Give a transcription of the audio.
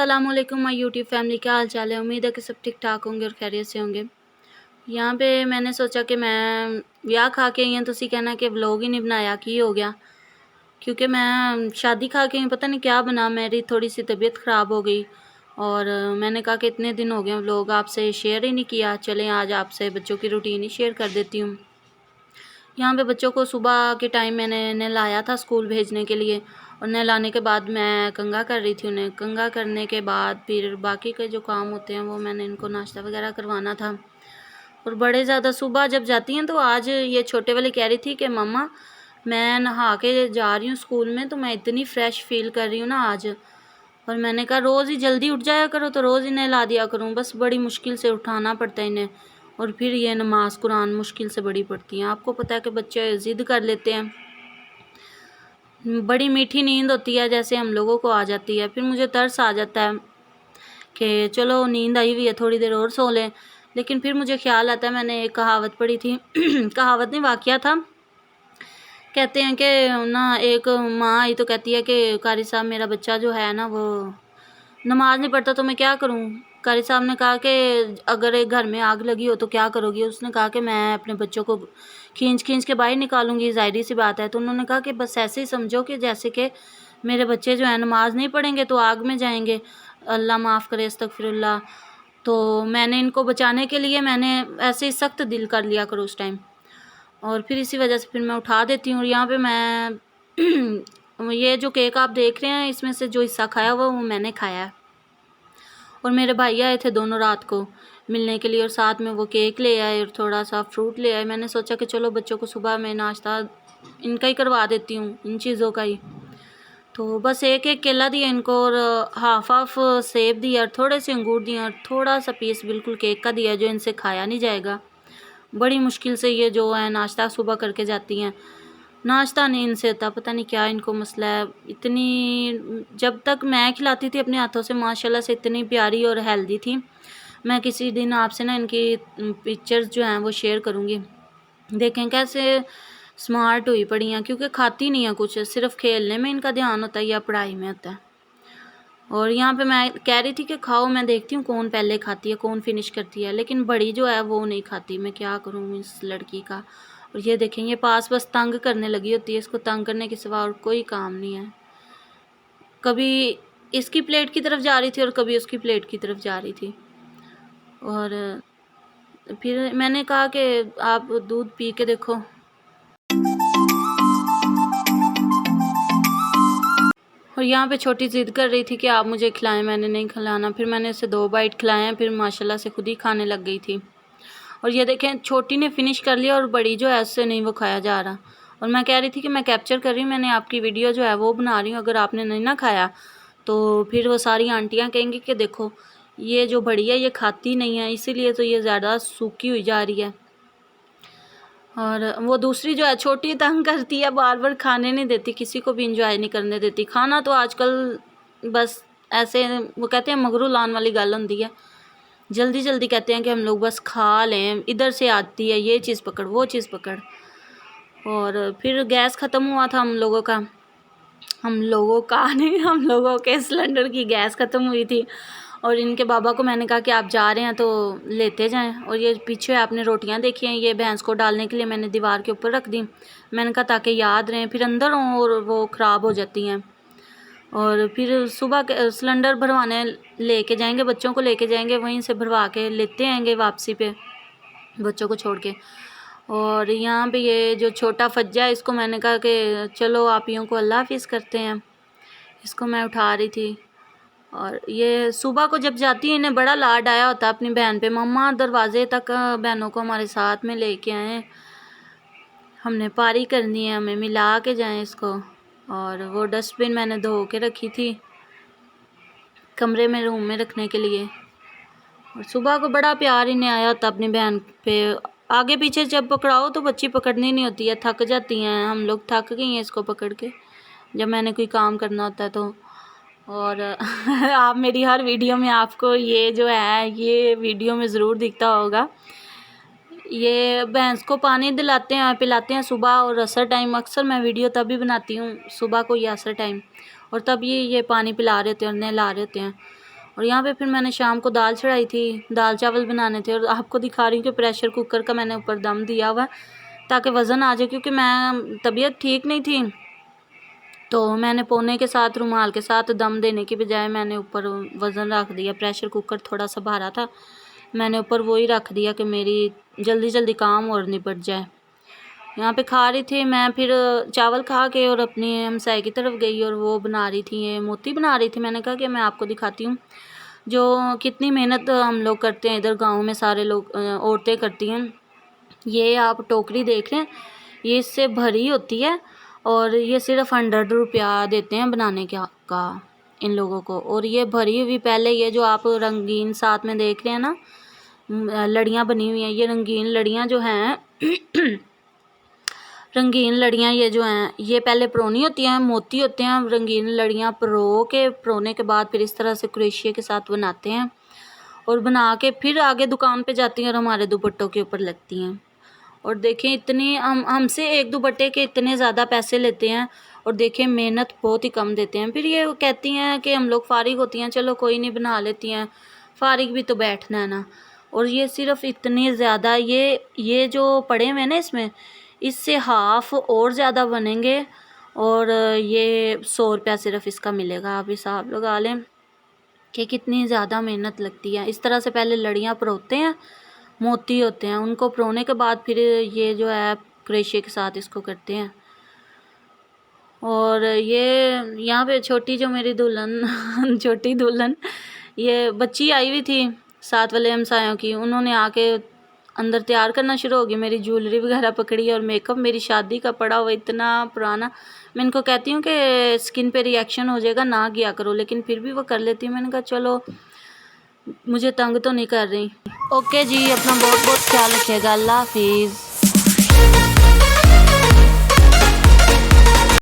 अस्सलामुअलैकुम my YouTube family, क्या हाल चाल है। उम्मीद है कि सब ठीक ठाक होंगे और खैरियत से होंगे। यहाँ पे मैंने सोचा कि मैं ब्याह खा के आई हूँ, तुसी कहना कि व्लॉग ही नहीं बनाया, की हो गया। क्योंकि मैं शादी खा के आई, पता नहीं क्या बना, मेरी थोड़ी सी तबीयत ख़राब हो गई। और मैंने कहा कि इतने दिन हो गए व्लॉग आपसे शेयर ही नहीं किया, चलें आज आपसे बच्चों की रूटीन ही शेयर कर देती हूँ। यहाँ पे बच्चों को सुबह के टाइम मैंने नहलाया था स्कूल भेजने के लिए, और नहलाने के बाद मैं कंघा कर रही थी। उन्हें कंघा करने के बाद फिर बाकी के जो काम होते हैं वो मैंने इनको नाश्ता वगैरह करवाना था। और बड़े ज़्यादा सुबह जब जाती हैं तो आज ये छोटे वाली कह रही थी कि मम्मा मैं नहा के जा रही हूँ स्कूल में, तो मैं इतनी फ़्रेश फील कर रही हूँ ना आज। और मैंने कहा रोज़ ही जल्दी उठ जाया करो तो रोज़ ही नहला दिया करूँ, बस बड़ी मुश्किल से उठाना पड़ता है इन्हें। और फिर ये नमाज कुरान मुश्किल से बड़ी पड़ती हैं। आपको पता है कि बच्चे ज़िद कर लेते हैं, बड़ी मीठी नींद होती है जैसे हम लोगों को आ जाती है, फिर मुझे तरस आ जाता है कि चलो नींद आई हुई है थोड़ी देर और सो लें। लेकिन फिर मुझे ख्याल आता है, मैंने एक कहावत पढ़ी थी कहावत नहीं, वाक़या था। कहते हैं कि ना एक माँ आई तो कहती है कि कारी साहब मेरा बच्चा जो है ना वो नमाज नहीं पढ़ता तो मैं क्या करूं। कारी साहब ने कहा कि अगर एक घर में आग लगी हो तो क्या करोगी। उसने कहा कि मैं अपने बच्चों को खींच खींच के बाहर निकालूंगी, ज़ाहिर सी बात है। तो उन्होंने कहा कि बस ऐसे ही समझो कि जैसे कि मेरे बच्चे जो है नमाज नहीं पढ़ेंगे तो आग में जाएंगे, अल्लाह माफ़ करे, अस्तगफिरुल्लाह। तो मैंने इनको बचाने के लिए मैंने ऐसे ही सख्त दिल कर लिया करो उस टाइम, और फिर इसी वजह से फिर मैं उठा देती हूँ। और यहाँ पे मैं ये जो केक आप देख रहे हैं इसमें से जो हिस्सा खाया हुआ वो मैंने खाया है। और मेरे भाई आए थे दोनों रात को मिलने के लिए, और साथ में वो केक ले आए और थोड़ा सा फ्रूट ले आए। मैंने सोचा कि चलो बच्चों को सुबह में नाश्ता इनका ही करवा देती हूँ, इन चीज़ों का ही। तो बस एक एक केला दिया इनको, और हाफ हाफ सेब दिया, और थोड़े से अंगूर दिए, और थोड़ा सा पीस बिल्कुल केक का दिया जो इनसे खाया नहीं जाएगा। बड़ी मुश्किल से ये जो है नाश्ता सुबह करके जाती हैं, नाश्ता नहीं इनसे होता, पता नहीं क्या इनको मसला है। इतनी जब तक मैं खिलाती थी अपने हाथों से माशाल्लाह से इतनी प्यारी और हेल्दी थी। मैं किसी दिन आपसे ना इनकी पिक्चर्स जो हैं वो शेयर करूँगी, देखें कैसे स्मार्ट हुई पड़ी हैं। क्योंकि खाती नहीं है कुछ, सिर्फ खेलने में इनका ध्यान होता है या पढ़ाई में होता है। और यहाँ पे मैं कह रही थी कि खाओ, मैं देखती हूँ कौन पहले खाती है कौन फिनिश करती है, लेकिन बड़ी जो है वो नहीं खाती। मैं क्या करूँ इस लड़की का। और ये देखें ये पास बस तंग करने लगी होती है, इसको तंग करने के सिवा और कोई काम नहीं है। कभी इसकी प्लेट की तरफ जा रही थी और कभी उसकी प्लेट की तरफ जा रही थी। और फिर मैंने कहा कि आप दूध पी के देखो। और यहाँ पे छोटी ज़िद कर रही थी कि आप मुझे खिलाएं, मैंने नहीं खिलाना। फिर मैंने उसे 2 बाइट खिलाए हैं, फिर माशाल्लाह से खुद ही खाने लग गई थी। और ये देखें छोटी ने फिनिश कर लिया और बड़ी जो है उससे नहीं वो खाया जा रहा। और मैं कह रही थी कि मैं कैप्चर कर रही हूँ, मैंने आपकी वीडियो जो है वो बना रही हूँ, अगर आपने नहीं ना खाया तो फिर वो सारी आंटियाँ कहेंगी कि देखो ये जो बड़ी है ये खाती नहीं है, इसीलिए तो ये ज़्यादा सूखी हुई जा रही है। और वो दूसरी जो है छोटी तंग करती है, बार बार खाने नहीं देती, किसी को भी इंजॉय नहीं करने देती खाना। तो आजकल बस ऐसे वो कहते हैं मगरू लान वाली गल होती है, जल्दी जल्दी कहते हैं कि हम लोग बस खा लें, इधर से आती है ये चीज़ पकड़ वो चीज़ पकड़। और फिर गैस ख़त्म हुआ था हम लोगों का नहीं, हम लोगों के सिलेंडर की गैस ख़त्म हुई थी। और इनके बाबा को मैंने कहा कि आप जा रहे हैं तो लेते जाएं। और ये पीछे आपने रोटियां देखी हैं, ये भैंस को डालने के लिए मैंने दीवार के ऊपर रख दी। मैंने कहा ताकि याद रहें, फिर अंदर हों और वो ख़राब हो जाती हैं। और फिर सुबह सिलेंडर भरवाने लेके जाएंगे, बच्चों को लेके जाएंगे, वहीं से भरवा के लेते आएंगे वापसी पे बच्चों को छोड़ के। और यहाँ पे ये जो छोटा फज्जा है इसको मैंने कहा कि चलो आप यूँ को अल्लाह हाफिज़ करते हैं, इसको मैं उठा रही थी। और ये सुबह को जब जाती है इन्हें बड़ा लाड आया होता है अपनी बहन पे, मम्मा दरवाजे तक बहनों को हमारे साथ में लेके आएँ, हमने पारी करनी है, हमें मिला के जाएं इसको। और वो डस्टबिन मैंने धो के रखी थी कमरे में रूम में रखने के लिए। और सुबह को बड़ा प्यार इन्हें आया होता अपनी बहन पे। आगे पीछे जब पकड़ाओ तो बच्ची पकड़नी नहीं होती है, थक जाती हैं, हम लोग थक गई हैं इसको पकड़ के जब मैंने कोई काम करना होता है तो। और आप मेरी हर वीडियो में आपको ये जो है ये वीडियो में ज़रूर दिखता होगा, ये भैंस को पानी दिलाते हैं पिलाते हैं सुबह और असर टाइम। अक्सर मैं वीडियो तभी बनाती हूँ सुबह को या असर टाइम, और तब ये पानी पिला रहे होते हैं और नहला रहे होते हैं। और यहाँ पे फिर मैंने शाम को दाल चढ़ाई थी, दाल चावल बनाने थे। और आपको दिखा रही हूँ कि प्रेशर कुकर का मैंने ऊपर दम दिया हुआ ताकि वज़न आ जाए, क्योंकि मैं तबीयत ठीक नहीं थी तो मैंने पोने के साथ रुमाल के साथ दम देने की बजाय मैंने ऊपर वज़न रख दिया। प्रेशर कुकर थोड़ा सा भारा था, मैंने ऊपर वही रख दिया कि मेरी जल्दी जल्दी काम और निपट जाए। यहाँ पे खा रही थी मैं, फिर चावल खा के और अपनी हमसाई की तरफ गई और वो बना रही थी, ये मोती बना रही थी। मैंने कहा कि मैं आपको दिखाती हूँ जो कितनी मेहनत हम लोग करते हैं इधर गांव में, सारे लोग औरतें करती हैं। ये आप टोकरी देख रहे हैं, ये इससे भरी होती है और ये सिर्फ 100 रुपया देते हैं बनाने का इन लोगों को। और ये भरी हुई पहले ये जो आप रंगीन साथ में देख रहे हैं ना, लड़ियाँ बनी हुई हैं, ये रंगीन लड़ियाँ जो हैं रंगीन लड़ियाँ ये जो हैं ये पहले परोनी होती हैं, मोती होते हैं। रंगीन लड़ियाँ परोने के बाद फिर इस तरह से क्रोशिया के साथ बनाते हैं और बना के फिर आगे दुकान पे जाती हैं और हमारे दुपट्टों के ऊपर लगती हैं। और देखें इतनी हमसे एक दुपट्टे के इतने ज़्यादा पैसे लेते हैं और देखें मेहनत बहुत ही कम देते हैं। फिर ये कहती हैं कि हम लोग फारिग होती हैं, चलो कोई नहीं बना लेती हैं, फारिग भी तो बैठना है ना। और ये सिर्फ इतनी ज़्यादा ये जो पड़े हुए हैं ना इससे हाफ़ और ज़्यादा बनेंगे और ये 100 रुपया सिर्फ इसका मिलेगा। आप हिसाब लगा लें कि कितनी ज़्यादा मेहनत लगती है। इस तरह से पहले लड़ियाँ परोते हैं, मोती होते हैं, उनको परोने के बाद फिर ये जो है क्रोशिया के साथ इसको करते हैं। और ये यहाँ पे छोटी जो मेरी दुल्हन छोटी दुल्हन ये बच्ची आई हुई थी साथ वाले हमसायों की, उन्होंने आके अंदर तैयार करना शुरू हो गई, मेरी ज्वेलरी वगैरह पकड़ी और मेकअप मेरी शादी का पड़ा हुआ इतना पुराना। मैं इनको कहती हूँ कि स्किन पे रिएक्शन हो जाएगा ना किया करो, लेकिन फिर भी वो कर लेती है। मैंने कहा चलो मुझे तंग तो नहीं कर रही। ओके जी, अपना बहुत बहुत ख्याल रखिएगा। अल्लाह हाफिज़।